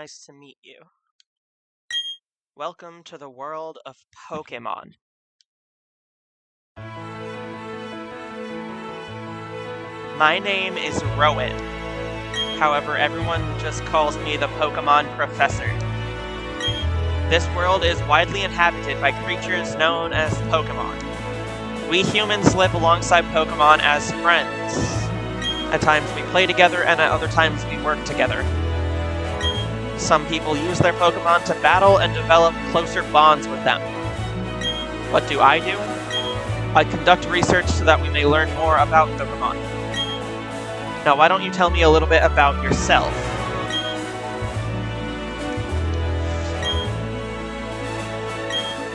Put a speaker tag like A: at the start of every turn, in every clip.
A: nice to meet you. Welcome to the world of Pokemon. My name is Rowan. However, everyone just calls me the Pokemon Professor. This world is widely inhabited by creatures known as Pokemon. We humans live alongside Pokemon as friends. At times we play together, and at other times we work together. Some people use their Pokemon to battle and develop closer bonds with them. What do? I conduct research so that we may learn more about Pokemon. Now, why don't you tell me a little bit about yourself?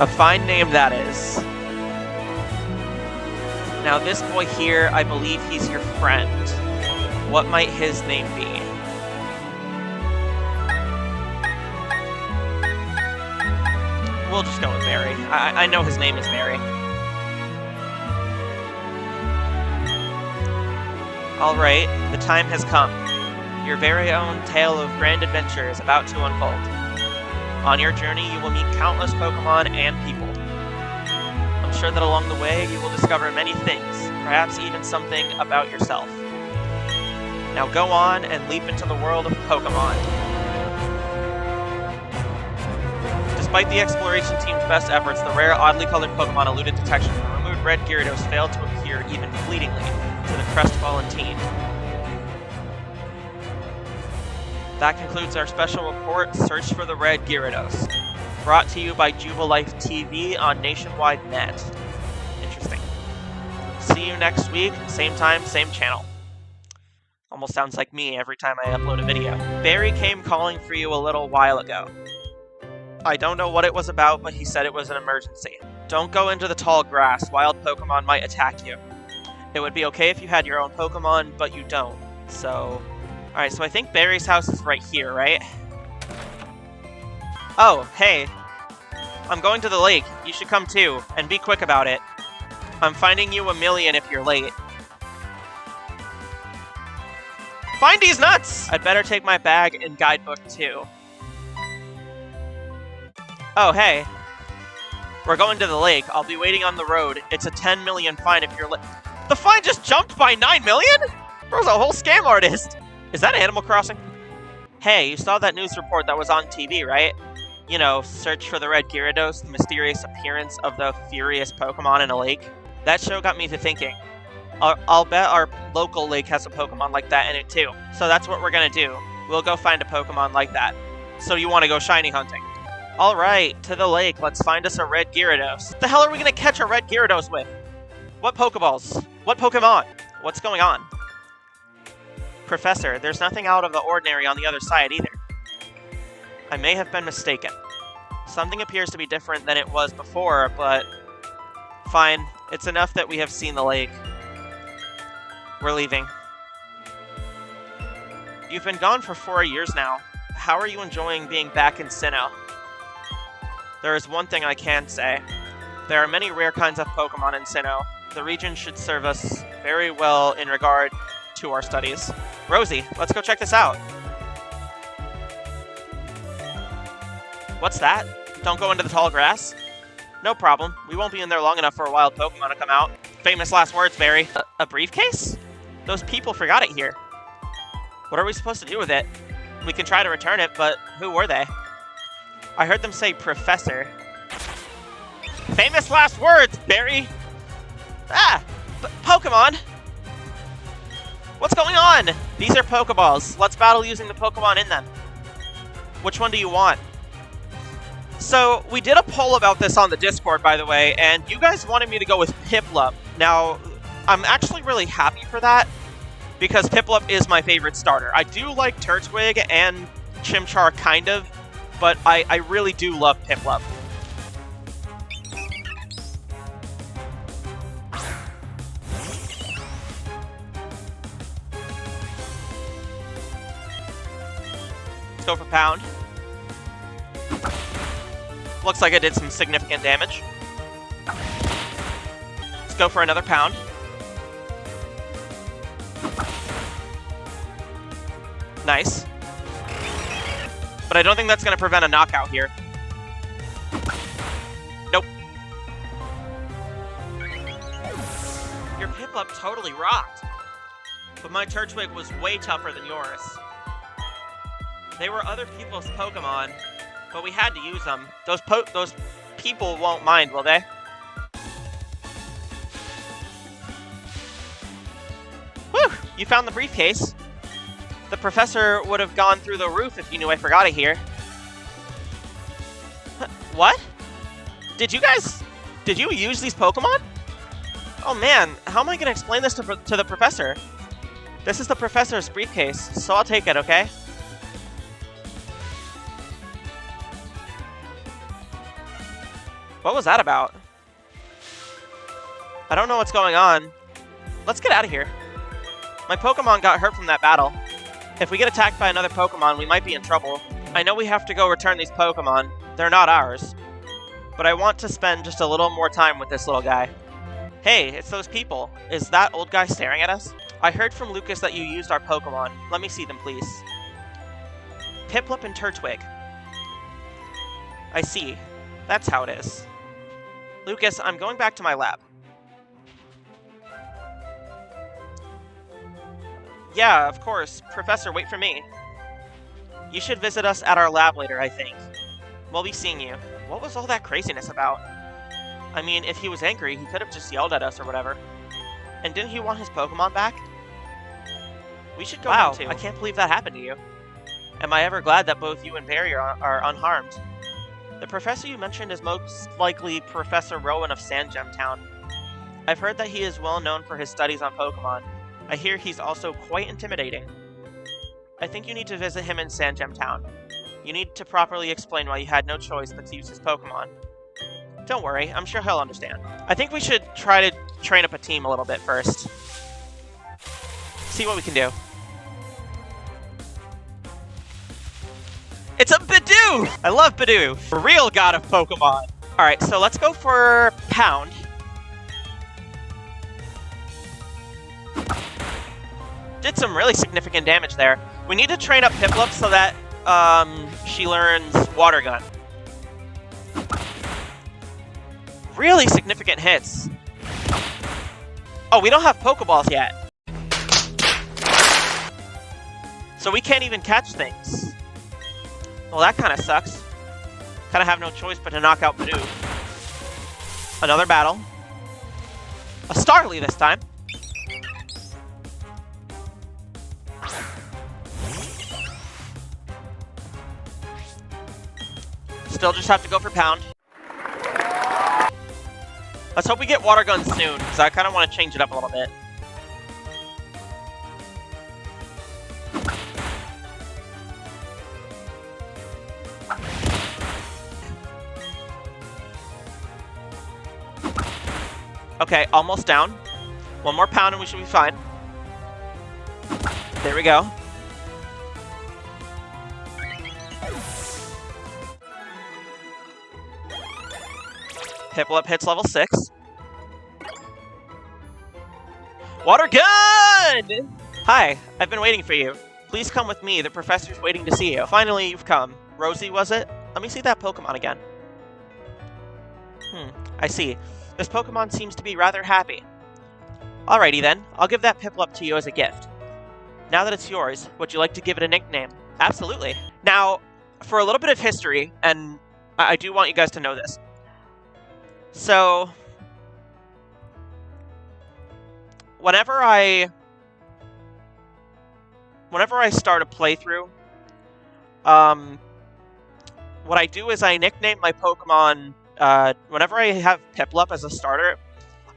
A: A fine name that is. Now, this boy here, I believe he's your friend. What might his name be? We'll just go with Barry. I know his name is Barry. Alright, the time has come. Your very own tale of grand adventure is about to unfold. On your journey, you will meet countless Pokemon and people. I'm sure that along the way, you will discover many things, perhaps even something about yourself. Now go on and leap into the world of Pokemon. Despite the exploration team's best efforts, the rare, oddly colored Pokemon eluded detection. The removed red Gyarados failed to appear even fleetingly to the crestfallen team. That concludes our special report, Search for the Red Gyarados. Brought to you by Jubilife TV on Nationwide Net. Interesting. See you next week, same time, same channel. Almost sounds like me every time I upload a video. Barry came calling for you a little while ago. I don't know what it was about, but he said it was an emergency. Don't go into the tall grass. Wild Pokemon might attack you. It would be okay if you had your own Pokemon, but you don't. So... Alright, so I think Barry's house is right here, right? Oh, hey. I'm going to the lake. You should come too, and be quick about it. I'm finding you 1,000,000 if you're late. Find these nuts! I'd better take my bag and guidebook too. Oh, hey. We're going to the lake. I'll be waiting on the road. It's a 10 million fine if you're late. The fine just jumped by 9 million? Bro's a whole scam artist. Is that Animal Crossing? Hey, you saw that news report that was on TV, right? You know, Search for the Red Gyarados, the mysterious appearance of the furious Pokemon in a lake. That show got me to thinking. I'll bet our local lake has a Pokemon like that in it too. So that's what we're gonna do. We'll go find a Pokemon like that. So you want to go shiny hunting? Alright, to the lake. Let's find us a Red Gyarados. What the hell are we gonna catch a Red Gyarados with? What Pokeballs? What Pokemon? What's going on? Professor, there's nothing out of the ordinary on the other side either. I may have been mistaken. Something appears to be different than it was before, but... Fine. It's enough that we have seen the lake. We're leaving. You've been gone for 4 years now. How are you enjoying being back in Sinnoh? There is one thing I can say. There are many rare kinds of Pokemon in Sinnoh. The region should serve us very well in regard to our studies. Rosie, let's go check this out. What's that? Don't go into the tall grass? No problem. We won't be in there long enough for a wild Pokemon to come out. Famous last words, Barry. A briefcase? Those people forgot it here. What are we supposed to do with it? We can try to return it, but who were they? I heard them say Professor. Famous last words, Barry! Ah! Pokemon! What's going on? These are Pokeballs. Let's battle using the Pokemon in them. Which one do you want? So, we did a poll about this on the Discord, by the way, and you guys wanted me to go with Piplup. Now, I'm actually really happy for that, because Piplup is my favorite starter. I do like Turtwig and Chimchar, kind of, but I really do love Piplup. Let's go for Pound. Looks like I did some significant damage. Let's go for another Pound. Nice. But I don't think that's going to prevent a knockout here. Nope. Your Piplup totally rocked. But my Turtwig was way tougher than yours. They were other people's Pokemon, but we had to use them. Those people won't mind, will they? Whew! You found the briefcase. The professor would have gone through the roof if you knew I forgot it here. What? Did you use these Pokemon? Oh man, how am I gonna explain this to the professor? This is the professor's briefcase, so I'll take it, okay? What was that about? I don't know what's going on. Let's get out of here. My Pokemon got hurt from that battle. If we get attacked by another Pokemon, we might be in trouble. I know we have to go return these Pokemon. They're not ours. But I want to spend just a little more time with this little guy. Hey, it's those people. Is that old guy staring at us? I heard from Lucas that you used our Pokemon. Let me see them, please. Piplup and Turtwig. I see. That's how it is. Lucas, I'm going back to my lab. Yeah, of course. Professor, wait for me. You should visit us at our lab later, I think. We'll be seeing you. What was all that craziness about? I mean, if he was angry, he could have just yelled at us or whatever. And didn't he want his Pokemon back? We should go home too. I can't believe that happened to you. Am I ever glad that both you and Barry are unharmed. The professor you mentioned is most likely Professor Rowan of Sandgem Town. I've heard that he is well known for his studies on Pokemon. I hear he's also quite intimidating. I think you need to visit him in Sandgem Town. You need to properly explain why you had no choice but to use his Pokemon. Don't worry, I'm sure he'll understand. I think we should try to train up a team a little bit first. See what we can do. It's a Bidoof! I love Bidoof. A real god of Pokemon. Alright, so let's go for Pound. Did some really significant damage there. We need to train up Piplup so that she learns Water Gun. Really significant hits. Oh, we don't have Pokeballs yet. So we can't even catch things. Well, that kind of sucks. Kind of have no choice but to knock out Bidoof. Another battle. A Starly this time. Still just have to go for Pound. Let's hope we get Water Gun soon, because I kind of want to change it up a little bit. Okay, almost down. One more Pound and we should be fine. There we go. Piplup hits level 6. Water Gun! Hi, I've been waiting for you. Please come with me, the professor's waiting to see you. Finally, you've come. Rosie, was it? Let me see that Pokemon again. I see. This Pokemon seems to be rather happy. Alrighty then, I'll give that Piplup to you as a gift. Now that it's yours, would you like to give it a nickname? Absolutely. Now, for a little bit of history, and I do want you guys to know this. So, whenever I start a playthrough, what I do is I nickname my Pokemon, whenever I have Piplup as a starter,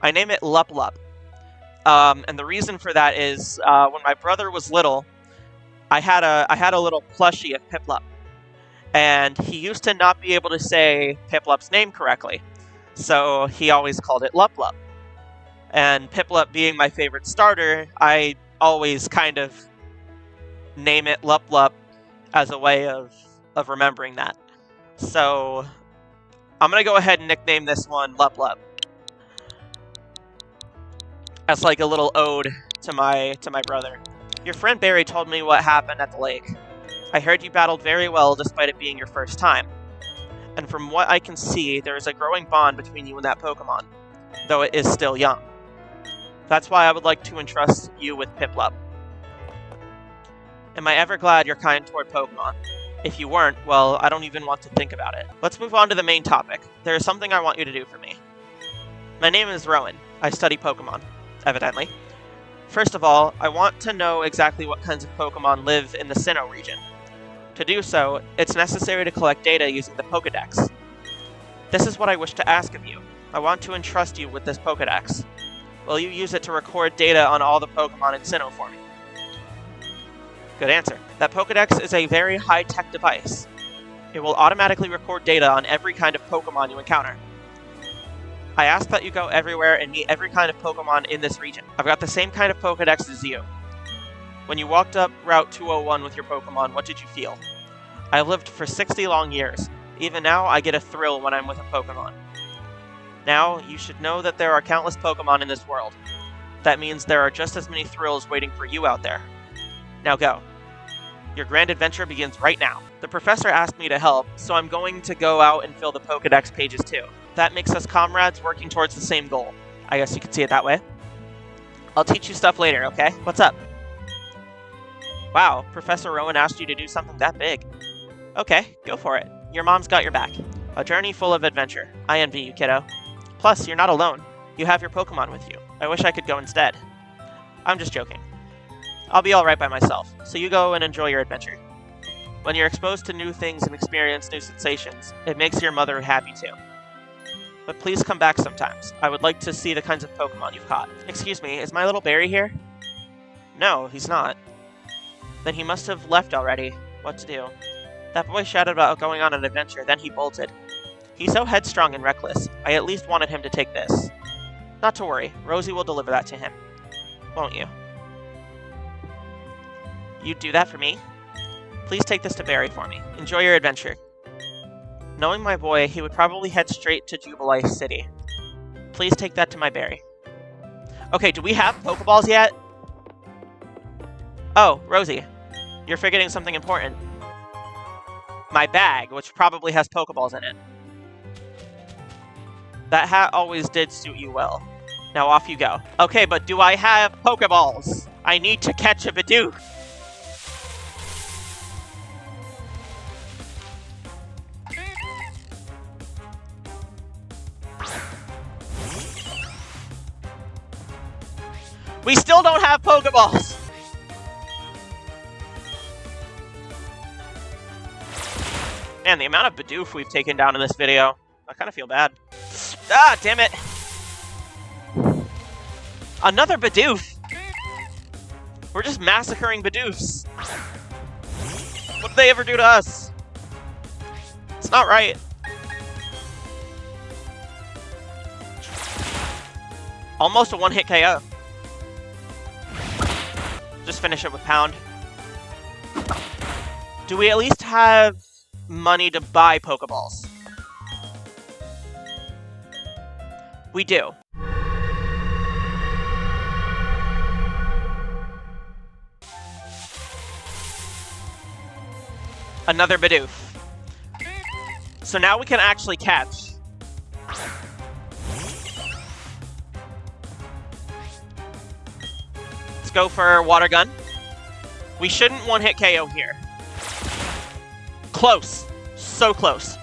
A: I name it Lup Lup. And the reason for that is, when my brother was little, I had a little plushie of Piplup. And he used to not be able to say Piplup's name correctly. So he always called it Lup Lup. And Piplup being my favorite starter, I always kind of name it Lup Lup as a way of remembering that. So I'm going to go ahead and nickname this one Lup Lup. As like a little ode to my brother. Your friend Barry told me what happened at the lake. I heard you battled very well despite it being your first time. And from what I can see, there is a growing bond between you and that Pokemon, though it is still young. That's why I would like to entrust you with Piplup. Am I ever glad you're kind toward Pokemon? If you weren't, well, I don't even want to think about it. Let's move on to the main topic. There is something I want you to do for me. My name is Rowan. I study Pokemon, evidently. First of all, I want to know exactly what kinds of Pokemon live in the Sinnoh region. To do so, it's necessary to collect data using the Pokedex. This is what I wish to ask of you. I want to entrust you with this Pokedex. Will you use it to record data on all the Pokemon in Sinnoh for me? Good answer. That Pokedex is a very high-tech device. It will automatically record data on every kind of Pokemon you encounter. I ask that you go everywhere and meet every kind of Pokemon in this region. I've got the same kind of Pokedex as you. When you walked up Route 201 with your Pokemon, what did you feel? I've lived for 60 long years. Even now, I get a thrill when I'm with a Pokemon. Now, you should know that there are countless Pokemon in this world. That means there are just as many thrills waiting for you out there. Now go. Your grand adventure begins right now. The professor asked me to help, so I'm going to go out and fill the Pokedex pages too. That makes us comrades working towards the same goal. I guess you could see it that way. I'll teach you stuff later, okay? What's up? Wow, Professor Rowan asked you to do something that big. Okay, go for it. Your mom's got your back. A journey full of adventure. I envy you, kiddo. Plus, you're not alone. You have your Pokemon with you. I wish I could go instead. I'm just joking. I'll be alright by myself, so you go and enjoy your adventure. When you're exposed to new things and experience new sensations, it makes your mother happy too. But please come back sometimes. I would like to see the kinds of Pokemon you've caught. Excuse me, is my little Barry here? No, he's not. Then he must have left already. What to do? That boy shouted about going on an adventure, then he bolted. He's so headstrong and reckless. I at least wanted him to take this. Not to worry, Rosie will deliver that to him. Won't you? You'd do that for me? Please take this to Barry for me. Enjoy your adventure. Knowing my boy, he would probably head straight to Jubilife City. Please take that to my Barry. Okay, do we have Pokeballs yet? Oh, Rosie. You're forgetting something important. My bag, which probably has Pokeballs in it. That hat always did suit you well. Now off you go. Okay, but do I have Pokeballs? I need to catch a Bidoof. We still don't have Pokeballs! Man, the amount of Bidoof we've taken down in this video, I kind of feel bad. Ah, damn it! Another Bidoof! We're just massacring Bidoofs. What did they ever do to us? It's not right. Almost a one-hit KO. Just finish it with Pound. Do we at least have money to buy Pokeballs? We do. Another Bidoof. So now we can actually catch. Let's go for Water Gun. We shouldn't one-hit KO here. Close. So close.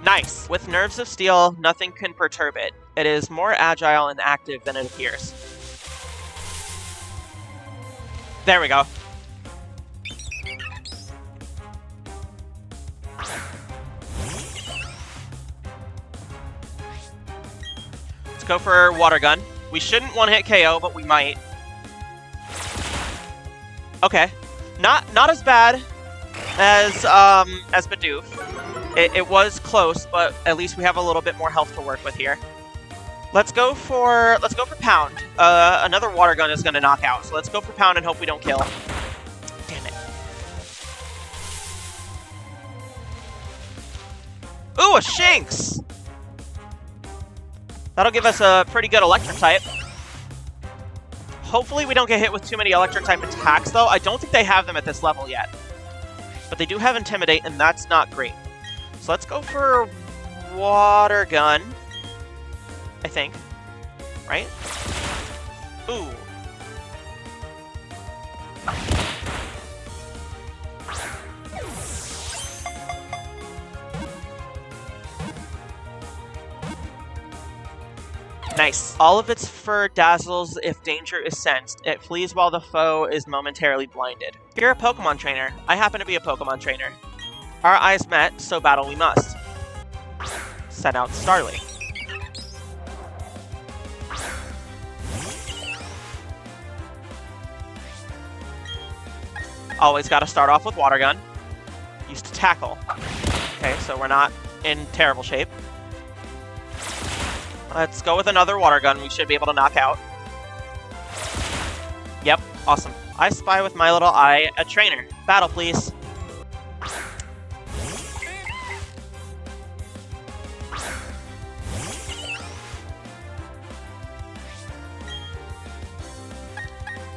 A: Nice. With Nerves of Steel, nothing can perturb it. It is more agile and active than it appears. There we go. Let's go for Water Gun. We shouldn't one-hit KO, but we might. Okay. Not as bad as Bidoof. It was close, but at least we have a little bit more health to work with here. Let's go for Pound. Another Water Gun is going to knock out, so let's go for Pound and hope we don't kill. Damn it. Ooh, a Shinx! That'll give us a pretty good electric type. Hopefully we don't get hit with too many electric type attacks, though. I don't think they have them at this level yet. But they do have Intimidate, and that's not great. So let's go for Water Gun, I think. Right? Ooh. Nice. All of its fur dazzles if danger is sensed. It flees while the foe is momentarily blinded. You're a Pokemon trainer. I happen to be a Pokemon trainer. Our eyes met, so battle we must. Send out Starly. Always gotta start off with Water Gun. Used to Tackle. Okay, so we're not in terrible shape. Let's go with another Water Gun we should be able to knock out. Yep, awesome. I spy with my little eye a trainer. Battle, please.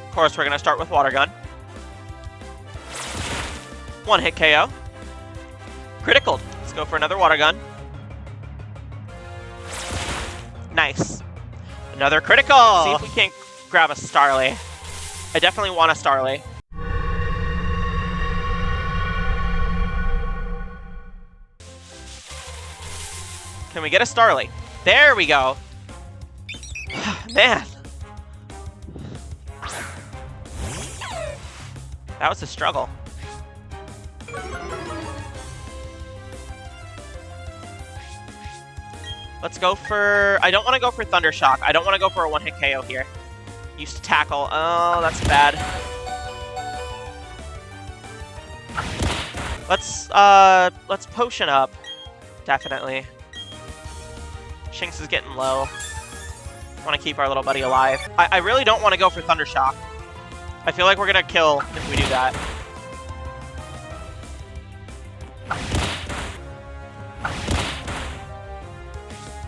A: Of course, we're going to start with Water Gun. One hit KO. Critical. Let's go for another Water Gun. Nice. Another critical! See if we can't grab a Starly. I definitely want a Starly. Can we get a Starly? There we go! Man! That was a struggle. Let's go for... I don't want to go for Thunder Shock. I don't want to go for a one-hit KO here. Used to Tackle. Oh, that's bad. Let's Potion up. Definitely. Shinx is getting low. Want to keep our little buddy alive. I really don't want to go for Thunder Shock. I feel like we're going to kill if we do that.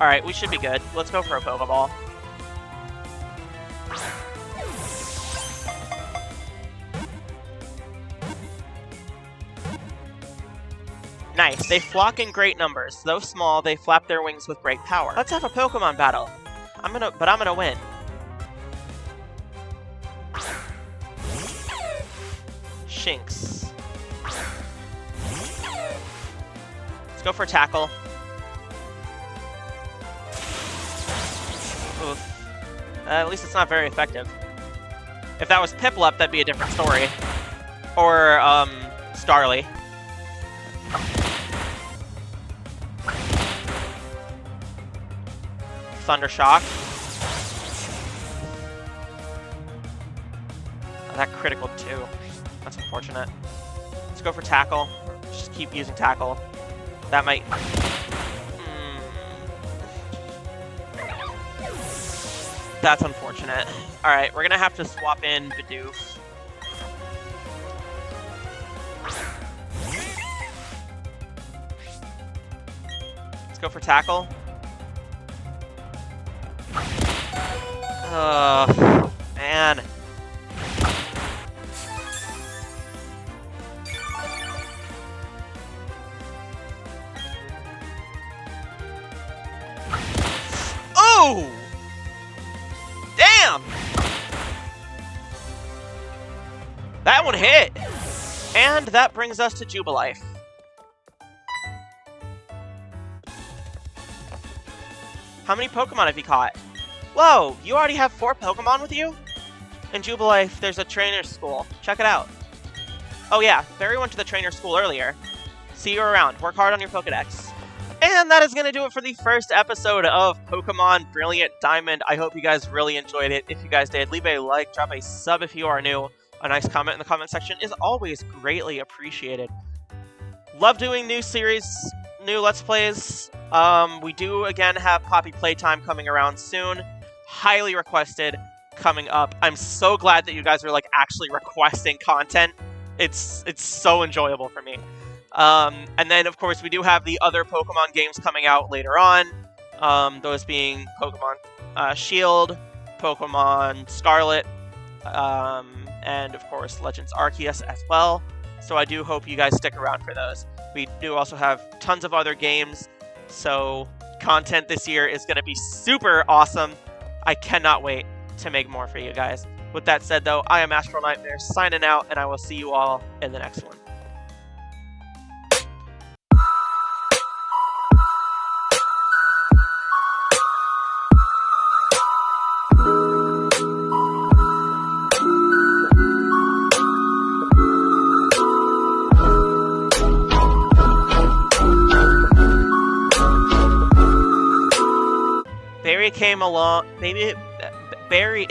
A: Alright, we should be good. Let's go for a Pokeball. Nice. They flock in great numbers. Though small, they flap their wings with great power. Let's have a Pokemon battle. I'm gonna win. Shinx. Let's go for Tackle. Oof. At least it's not very effective. If that was Piplup, that'd be a different story. Or, Starly. Thunder Shock. Oh, that critical too. That's unfortunate. Let's go for Tackle. Just keep using Tackle. That might... That's unfortunate. Alright, we're gonna have to swap in Bidoof. Let's go for Tackle. Oh, man. Oh! Damn! That one hit! And that brings us to Jubilife. How many Pokemon have you caught? Whoa, you already have 4 Pokemon with you? In Jubilife, there's a trainer school. Check it out. Oh yeah, Barry went to the trainer school earlier. See you around. Work hard on your Pokedex. And that is going to do it for the first episode of Pokemon Brilliant Diamond. I hope you guys really enjoyed it. If you guys did, leave a like, drop a sub if you are new. A nice comment in the comment section is always greatly appreciated. Love doing new series, new Let's Plays. We do, again, have Poppy Playtime coming around soon. Highly requested coming up. I'm so glad that you guys are, like, actually requesting content. It's so enjoyable for me. And then, of course, we do have the other Pokemon games coming out later on. Those being Pokemon Shield, Pokemon Scarlet, and of course Legends Arceus as well. So I do hope you guys stick around for those. We do also have tons of other games, so content this year is going to be super awesome. I cannot wait to make more for you guys. With that said, though, I am Astral Nightmare signing out, and I will see you all in the next one. Barry came along. Maybe Barry.